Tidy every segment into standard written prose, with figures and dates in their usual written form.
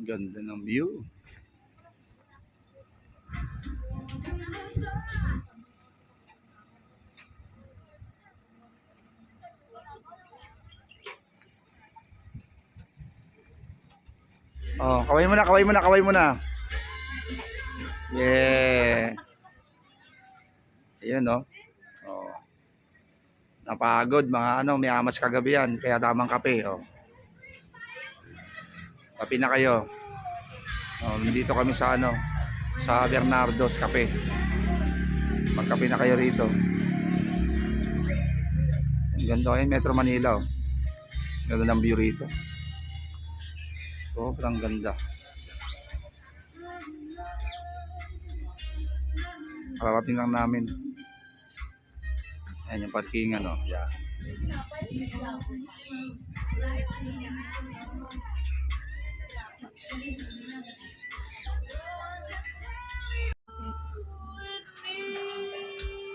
Ang ganda ng view. Oh, kaway mo na, kaway mo na, kaway mo na. Yeah. Ayun, no? Oh. Napagod mga ano, may amas kagabi yan, kaya tamang kape, oh. Kape na kayo. Oh, dito kami sa ano, sa Bernardo's Cafe. Magkape na kayo rito. Ang ganda kayo, Metro Manila, oh. Ganda ng view rito. Sobrang ganda. Kararating lang namin. Ayan yung parkingan, no? Yeah.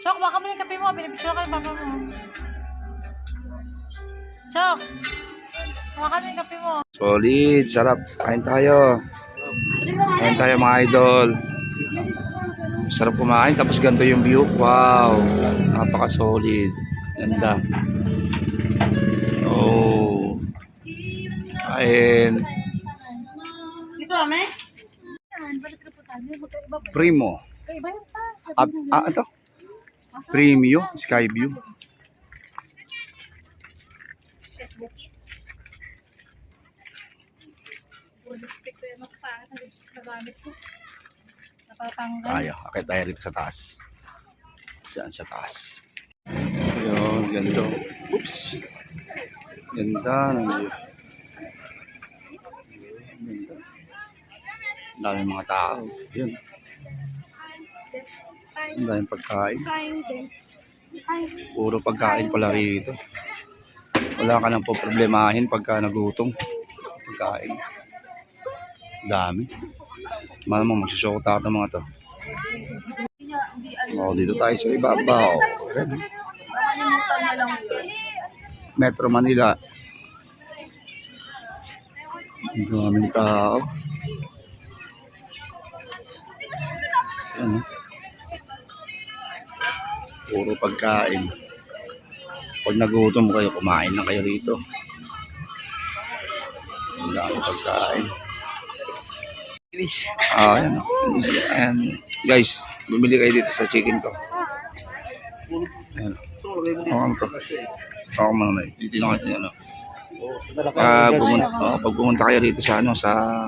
Chok, baka mo yung kape mo. Pinipicture ka yung papa mo. Chok, baka mo yung kape mo. Solid, sarap. Kain tayo. Kain tayo mga idol. Sarap kumain, tapos ganito yung view. Wow, napaka-solid. Ganda. Oh. Kain. Dito, ame? Primo. Ito? Premium, Sky View. Tayo, akit tayo rito sa taas. Diyan sa taas. Ayun, ganda. Oops. Ganda ng view. Ganda. Ang daming mga tao. Yun. Ang daming pagkain. Puro pagkain pala rito. Wala ka nang problemahin pagka nagutom. Pagkain. Dami. Malamang magsusokota ito mga to. Oh, dito tayo sa ibabaw. Metro Manila. Ang daming tao. Ayan, puro pagkain. Pag nagutom kayo, kumain na kayo rito. Ang daming pagkain. Ayan. Ayan. Guys, bumili kayo dito sa chicken ko. Ayan. Ano to? Ako muna. Dito na kayo. Ano. Pag pumunta kayo dito sa ano, sa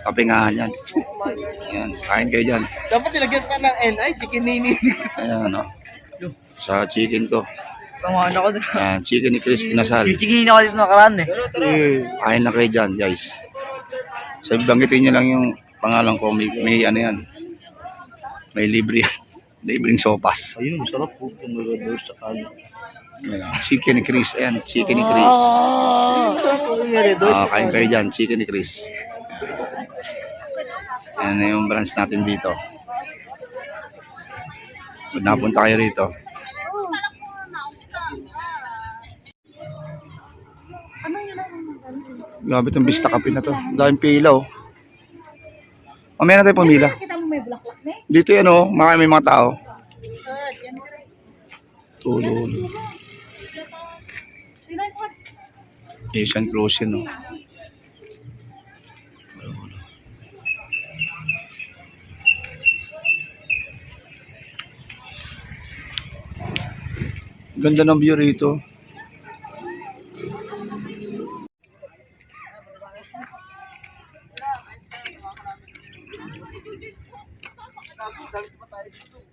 kapingahan yan. Ayan. Kain kayo dyan. Dapat nilagyan pa ng NI, chicken nini. Ayan, no. Sa chicken ko. Tamaan ako doon. Ayan, chicken ni Chris Kinasal. Chicken ako dito nakaraan eh. Kain na kayo dyan, guys. So, banggitin nyo lang yung pangalan ko. May ano yan. May libre yan. Libreng sopas. Ayun, sarap po. Tumulad sa kanin. Chicken ni Chris. Ayan, chicken ni Chris. Sarap po sa meredos. Kain kayo dyan, chicken ni Chris. Ayan na yung branch natin dito. Pag napunta kayo rito. Grabe itong Vista Cafe na to. Daming pila, oh. Mamaya na tayo pumila. Dito yan, oh. May mga tao. Tulong. Asian Closing, oh. Ganda ng view rito.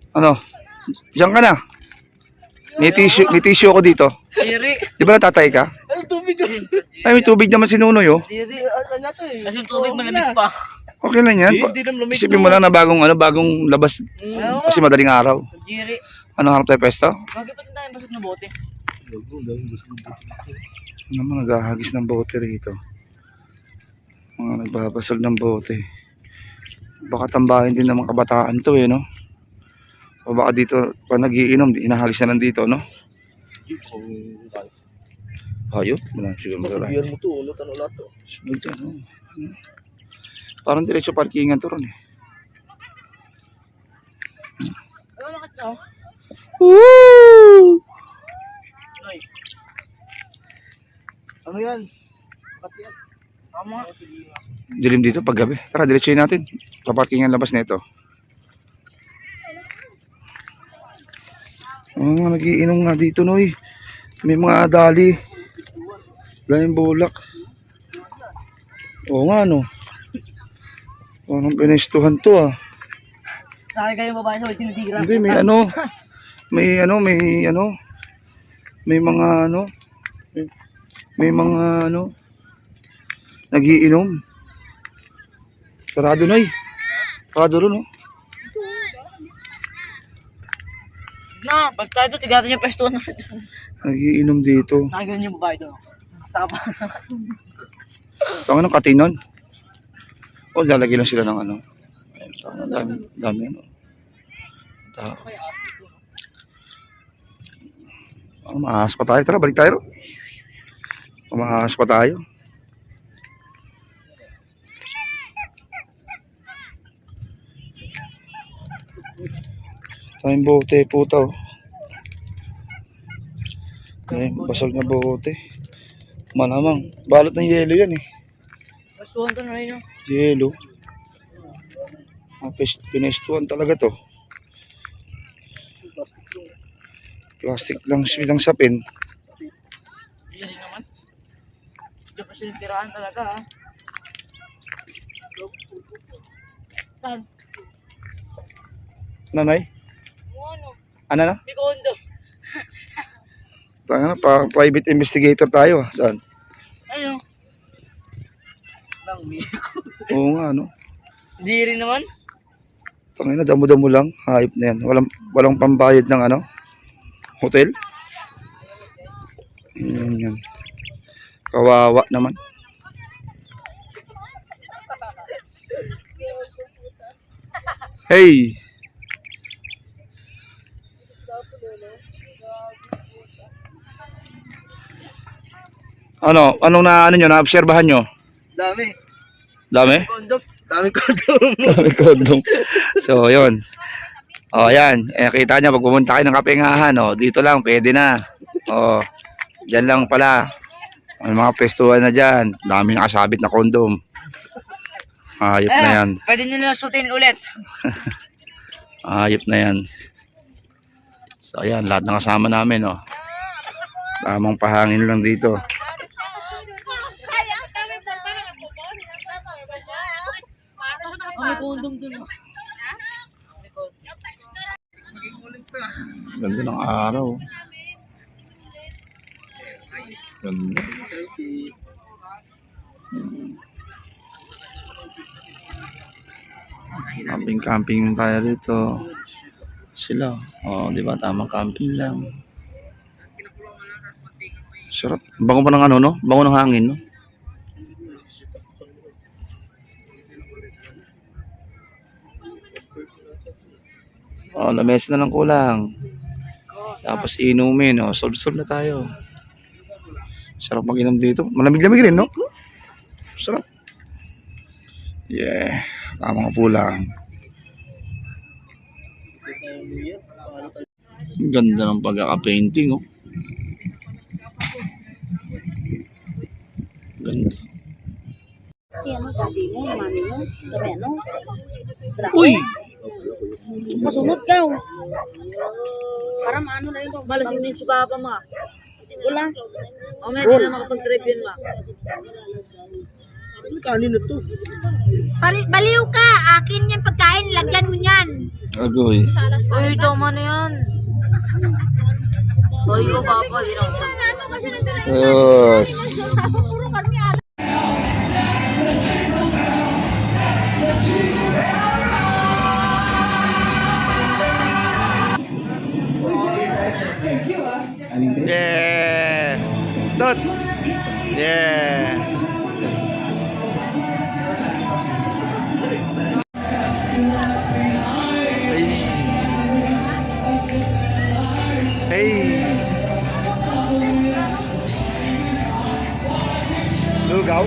Ano? Diyan ka na. May tissue ako dito. Diri. Di ba natatay ka? Ay, tubig. Ay, may tubig naman si Nunoy, oh. Diri. Ano to eh? Kasi yung tubig malamig pa. Okay lang yan. Hindi na malamig. Isipin mo lang na bagong labas. Kasi madaling araw. Diri. Ano, harap tayo pesto? Bakit pa tayo basot na bote? Ano mga naghahagis ng bote rito? Mga nagbabasag ng bote. Baka tambahin din ng mga kabataan to, eh, no? O baka dito, pag nagiinom, inahagis na nandito, no? Ayun, wala siguro maglalay. Biyan mo to, ulo tanong lahat to. Sunod yan, no? Parang diretso parkingan to ron eh. Ano nakat siya? Woo! Ay, Ano yan? Pati yan. tama. Dilim dito pag gabi. Tara, diretsuhin natin. Paparkingan labas nito. Nagiinom nga dito, Noy. May mga dali. Daming bulak. Oo nga, no. Parang pinestuhan to, ah. Sabi kayo babae sa tinitira. Hindi, may ano. May mga ano. May mga ano. Nagiinom. Sarado, Noy. Sarado ron, no. Na, pag tayo doon, tigatan yung pwesto na. Nagiinom dito. Nakagalan yung babae doon. Tama. Tangan ng katinon. O, lalagyan lang sila ng ano. Ayun, tangan, dami ano. Tao. Maahas pa tayo. Tara, balik tayo. Maahas pa tayo. Tayong bote, puta, oh. Ayun, basag na bote. Malamang. Balot ng yelo yan, eh. Pwestuhan to na rin, no? Yelo. Pinestuhan talaga to. Plastic lang silang sapin. Hindi rin naman. Hindi pa silang tirahan talaga, ha? Saan? Nanay? Ano? Ano na? May kondo. Tanga na, private investigator tayo, ah. Saan? Ano? Lang, may. Oo nga, no. Hindi rin naman. Tanga na, damo-damo lang. Hayop na yan. Walang pambayad ng ano? Hotel? Yan. Kawawa naman. Hey! Anong naobserbahan nyo? Dami. Dami? Kondo. Dami kondo. Dami kondom. So, yun. O, yan. Kita nyo, pag pumunta kayo ng Kapengahan, dito lang, pwede na. O, dyan lang pala. May mga pestuhan na dyan. Dami nakasabit na kondom. Ayop na yan. Pwede nyo sutin ulit. Ayop na yan. So, ayan. Lahat ng kasama namin, Tamang pahangin lang dito. May kondom dun. Ganda ng araw. Ganda. Camping tayo dito. Sila. Di ba? Tamang camping lang. Sarap. Bango pa ng ano, no? Bango ng hangin, no? Lamesa na lang kulang. Tapos inumin, solve na tayo. Sarap mag-inom dito. Malamig-lamig rin, no? Sarap. Yeah. Tamang po lang. Ganda ng pagkaka-painting, Ganda. Si ano, daddy mo, mami mo, sabi ano? Uy! Masunod ka. Para maano na yun. Malasing din si Papa, ma. Wala. O, may di na makapag-trip yun, ma. Ano kanin na to? Baliw ka. Akin yan pagkain. Lagyan mo yan. Agoy. Uy, tama na yan. Uy, ko, Papa, di na ako. Yes. Puro karmi ala. Yeah. Dot. Yeah. Hey. Lugaw.